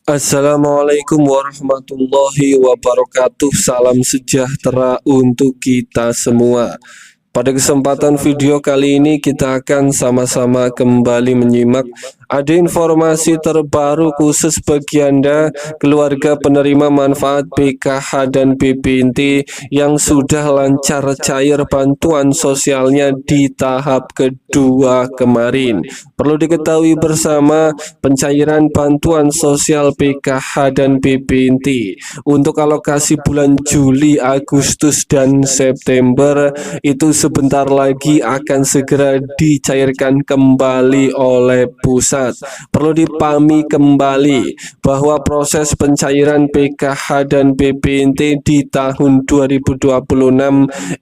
Assalamualaikum warahmatullahi wabarakatuh. Salam sejahtera untuk kita semua. Pada kesempatan video kali ini kita akan sama-sama kembali menyimak ada informasi terbaru khusus bagi Anda keluarga penerima manfaat PKH dan BPNT yang sudah lancar cair bantuan sosialnya di tahap kedua kemarin. Perlu diketahui bersama, pencairan bantuan sosial PKH dan BPNT untuk alokasi bulan Juli, Agustus, dan September itu sebentar lagi akan segera dicairkan kembali oleh pusat. Perlu dipahami kembali bahwa proses pencairan PKH dan BPNT di tahun 2026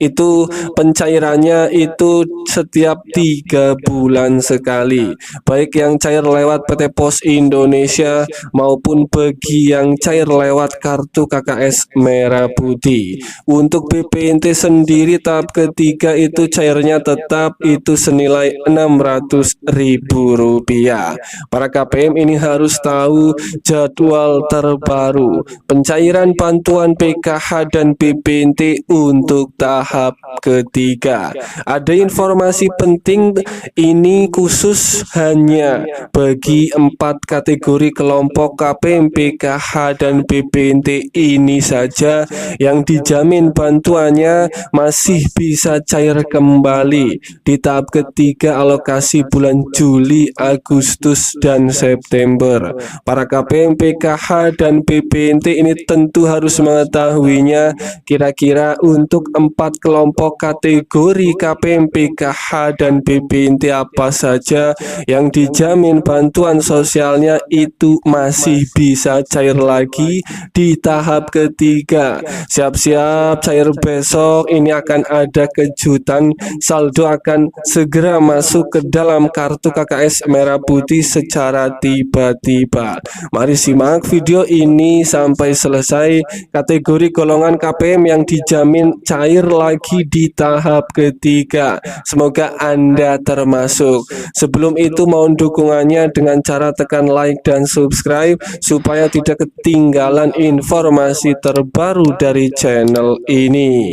itu pencairannya itu setiap 3 bulan sekali, baik yang cair lewat PT Pos Indonesia maupun bagi yang cair lewat kartu KKS Merah Putih. Untuk BPNT sendiri tahap ketiga itu cairnya tetap itu senilai Rp600.000. Para KPM ini harus tahu jadwal terbaru pencairan bantuan PKH dan BPNT untuk tahap ketiga. Ada informasi penting ini khusus hanya bagi 4 kategori kelompok KPM, PKH, dan BPNT ini saja yang dijamin bantuannya masih bisa cair kembali di tahap ketiga alokasi bulan Juli, Agustus, dan September. Para KPM, PKH, dan BPNT ini tentu harus mengetahuinya kira-kira untuk 4 kelompok kategori KPM, PKH, dan BPNT apa saja yang dijamin bantuan sosialnya itu masih bisa cair lagi di tahap ketiga. Siap-siap cair besok, ini akan ada kejutan, saldo akan segera masuk ke dalam kartu KKS Merah Putih secara tiba-tiba. Mari simak video ini sampai selesai. Kategori golongan KPM yang dijamin cair lagi di tahap ketiga, semoga Anda termasuk. Sebelum itu mohon dukungannya dengan cara tekan like dan subscribe supaya tidak ketinggalan informasi terbaru dari channel ini.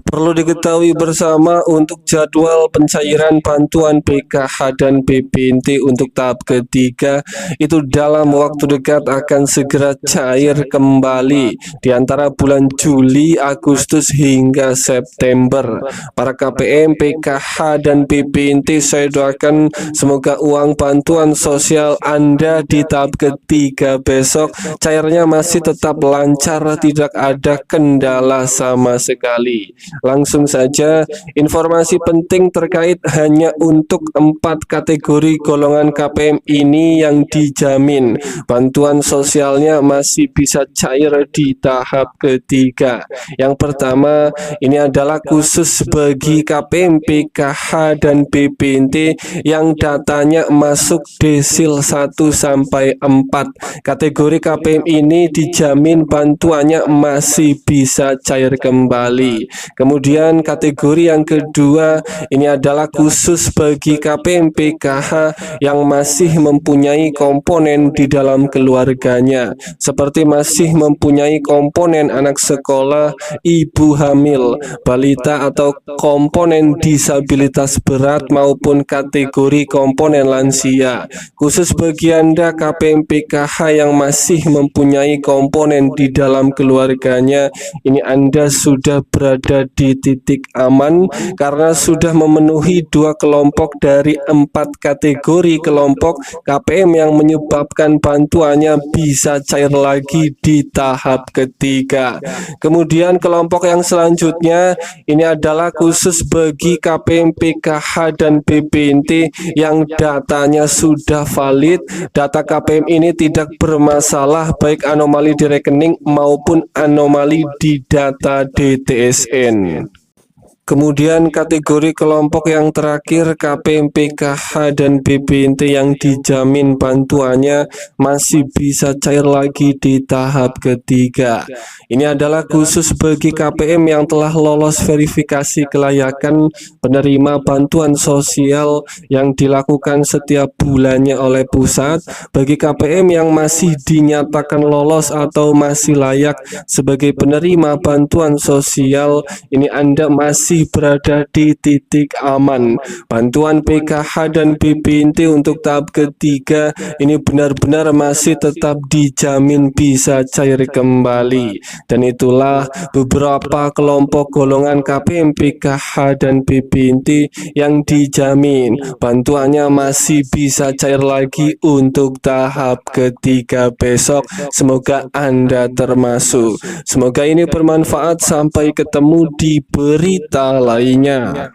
Perlu diketahui bersama untuk jadwal pencairan bantuan PKH dan BPNT untuk tahap ketiga itu dalam waktu dekat akan segera cair kembali di antara bulan Juli, Agustus, hingga September. Para KPM, PKH, dan BPNT saya doakan semoga uang bantuan sosial Anda di tahap ketiga besok cairnya masih tetap lancar, tidak ada kendala sama sekali. Langsung saja, informasi penting terkait hanya untuk 4 kategori golongan KPM ini yang dijamin bantuan sosialnya masih bisa cair di tahap ketiga. Yang pertama, ini adalah khusus bagi KPM, PKH, dan BPNT yang datanya masuk desil 1 sampai 4. Kategori KPM ini dijamin bantuannya masih bisa cair kembali. Kemudian kategori yang kedua ini adalah khusus bagi KPM, PKH yang masih mempunyai komponen di dalam keluarganya, seperti masih mempunyai komponen anak sekolah, ibu hamil, balita, atau komponen disabilitas berat maupun kategori komponen lansia. Khusus bagi Anda KPM, PKH yang masih mempunyai komponen di dalam keluarganya, ini Anda sudah berada di titik aman karena sudah memenuhi 2 kelompok dari 4 kategori kelompok KPM yang menyebabkan bantuannya bisa cair lagi di tahap ketiga. Kemudian kelompok yang selanjutnya ini adalah khusus bagi KPM, PKH, dan BPNT yang datanya sudah valid. Data KPM ini tidak bermasalah baik anomali di rekening maupun anomali di data DTSN. Kemudian kategori kelompok yang terakhir KPM, PKH, dan BPNT yang dijamin bantuannya masih bisa cair lagi di tahap ketiga. Ini adalah khusus bagi KPM yang telah lolos verifikasi kelayakan penerima bantuan sosial yang dilakukan setiap bulannya oleh pusat. Bagi KPM yang masih dinyatakan lolos atau masih layak sebagai penerima bantuan sosial, ini Anda masih berada di titik aman. Bantuan PKH dan BPNT untuk tahap ketiga ini benar-benar masih tetap dijamin bisa cair kembali. Dan itulah beberapa kelompok golongan KPM, PKH, dan BPNT yang dijamin bantuannya masih bisa cair lagi untuk tahap ketiga besok. Semoga Anda termasuk. Semoga ini bermanfaat. Sampai ketemu di berita lainnya.